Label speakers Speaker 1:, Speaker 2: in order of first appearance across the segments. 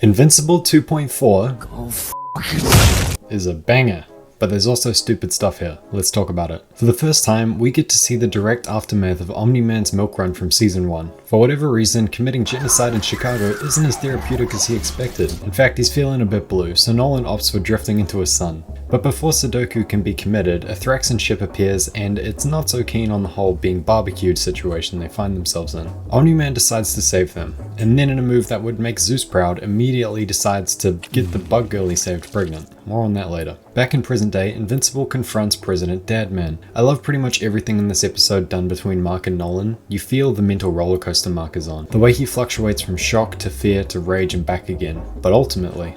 Speaker 1: Invincible 2.4 is a banger. But there's also stupid stuff here. Let's talk about it. For the first time, we get to see the direct aftermath of Omni Man's milk run from season 1. For whatever reason, committing genocide in Chicago isn't as therapeutic as he expected. In fact, he's feeling a bit blue, so Nolan opts for drifting into his sun. But before Sudoku can be committed, a Thraxan ship appears and it's not so keen on the whole being barbecued situation they find themselves in. Omni Man decides to save them, and then in a move that would make Zeus proud, immediately decides to get the bug girl he saved pregnant. More on that later. Back in present day, Invincible confronts President Dadman. I love pretty much everything in this episode done between Mark and Nolan. You feel the mental rollercoaster Mark is on. The way he fluctuates from shock to fear to rage and back again. But ultimately,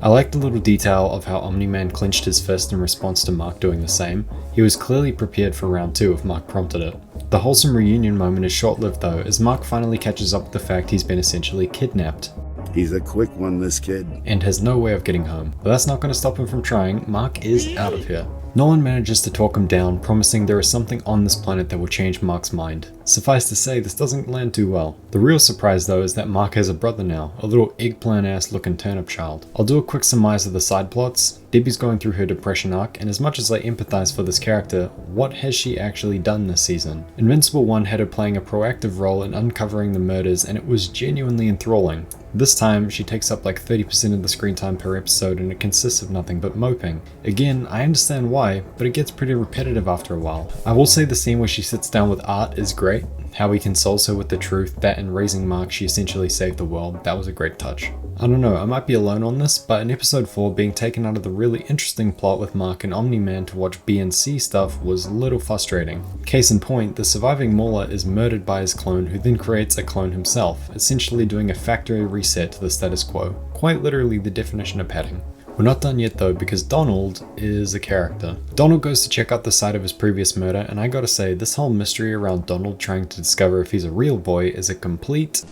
Speaker 1: I like the little detail of how Omni Man clenched his fist in response to Mark doing the same. He was clearly prepared for round 2 if Mark prompted it. The wholesome reunion moment is short-lived though, as Mark finally catches up with the fact he's been essentially kidnapped.
Speaker 2: He's a quick one, this kid.
Speaker 1: And has no way of getting home. But that's not going to stop him from trying. Mark is out of here. Nolan manages to talk him down, promising there is something on this planet that will change Mark's mind. Suffice to say, this doesn't land too well. The real surprise though is that Mark has a brother now, a little eggplant ass looking turnip child. I'll do a quick surmise of the side plots. Debbie's going through her depression arc, and as much as I empathize for this character, what has she actually done this season? Invincible 1 had her playing a proactive role in uncovering the murders, and it was genuinely enthralling. This time, she takes up like 30% of the screen time per episode and it consists of nothing but moping. Again, I understand why, but it gets pretty repetitive after a while. I will say the scene where she sits down with Art is great. How he consoles her with the truth that in raising Mark she essentially saved the world, that was a great touch. I don't know, I might be alone on this, but in episode 4 being taken out of the really interesting plot with Mark and Omni Man to watch B and C stuff was a little frustrating. Case in point, the surviving Mauler is murdered by his clone who then creates a clone himself, essentially doing a factory reset to the status quo. Quite literally the definition of padding. We're not done yet though, because Donald is a character. Donald goes to check out the site of his previous murder, and I gotta say, this whole mystery around Donald trying to discover if he's a real boy is a complete...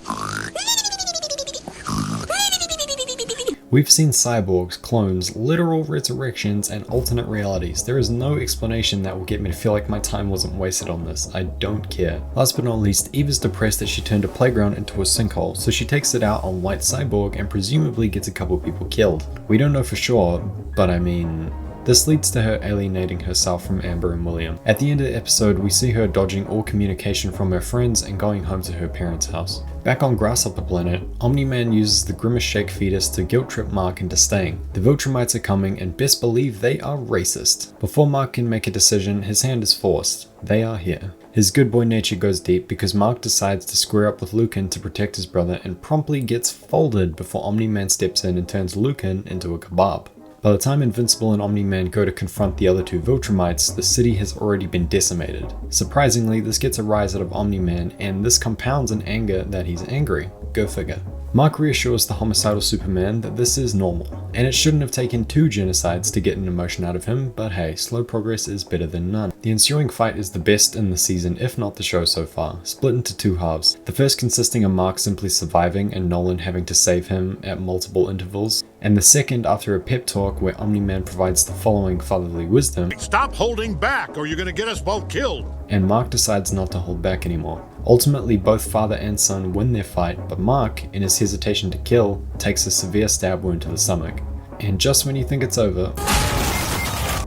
Speaker 1: We've seen cyborgs, clones, literal resurrections, and alternate realities. There is no explanation that will get me to feel like my time wasn't wasted on this. I don't care. Last but not least, Eva's depressed that she turned a playground into a sinkhole, so she takes it out on White Cyborg and presumably gets a couple people killed. We don't know for sure, but I mean... This leads to her alienating herself from Amber and William. At the end of the episode, we see her dodging all communication from her friends and going home to her parents' house. Back on Grasshopper Planet, Omni Man uses the Grimace Shake fetus to guilt trip Mark into staying. The Viltrumites are coming and best believe they are racist. Before Mark can make a decision, his hand is forced. They are here. His good boy nature goes deep because Mark decides to square up with Lucan to protect his brother and promptly gets folded before Omni Man steps in and turns Lucan into a kebab. By the time Invincible and Omni Man go to confront the other two Viltrumites, the city has already been decimated. Surprisingly, this gets a rise out of Omni Man, and this compounds an anger that he's angry. Go figure. Mark reassures the homicidal Superman that this is normal, and it shouldn't have taken 2 genocides to get an emotion out of him, but hey, slow progress is better than none. The ensuing fight is the best in the season, if not the show so far, split into 2 halves. The first consisting of Mark simply surviving and Nolan having to save him at multiple intervals, and the second after a pep talk where Omni Man provides the following fatherly wisdom.
Speaker 3: Stop holding back or you're gonna get us both killed.
Speaker 1: And Mark decides not to hold back anymore. Ultimately, both father and son win their fight, but Mark, in his hesitation to kill, takes a severe stab wound to the stomach. And just when you think it's over,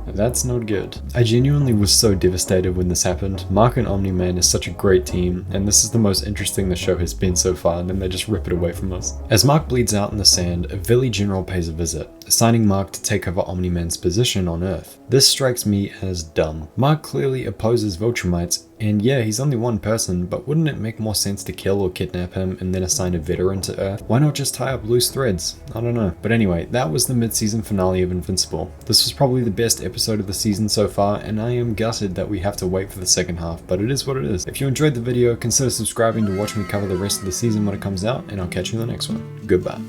Speaker 1: that's not good. I genuinely was so devastated when this happened. Mark and Omni Man is such a great team, and this is the most interesting the show has been so far, and then they just rip it away from us. As Mark bleeds out in the sand, a Vili General pays a visit, assigning Mark to take over Omni Man's position on Earth. This strikes me as dumb. Mark clearly opposes Viltrumites, and yeah, he's only one person, but wouldn't it make more sense to kill or kidnap him and then assign a veteran to Earth? Why not just tie up loose threads? I don't know. But anyway, that was the mid-season finale of Invincible. This was probably the best episode of the season so far, and I am gutted that we have to wait for the second half, but it is what it is. If you enjoyed the video, consider subscribing to watch me cover the rest of the season when it comes out, and I'll catch you in the next one. Goodbye.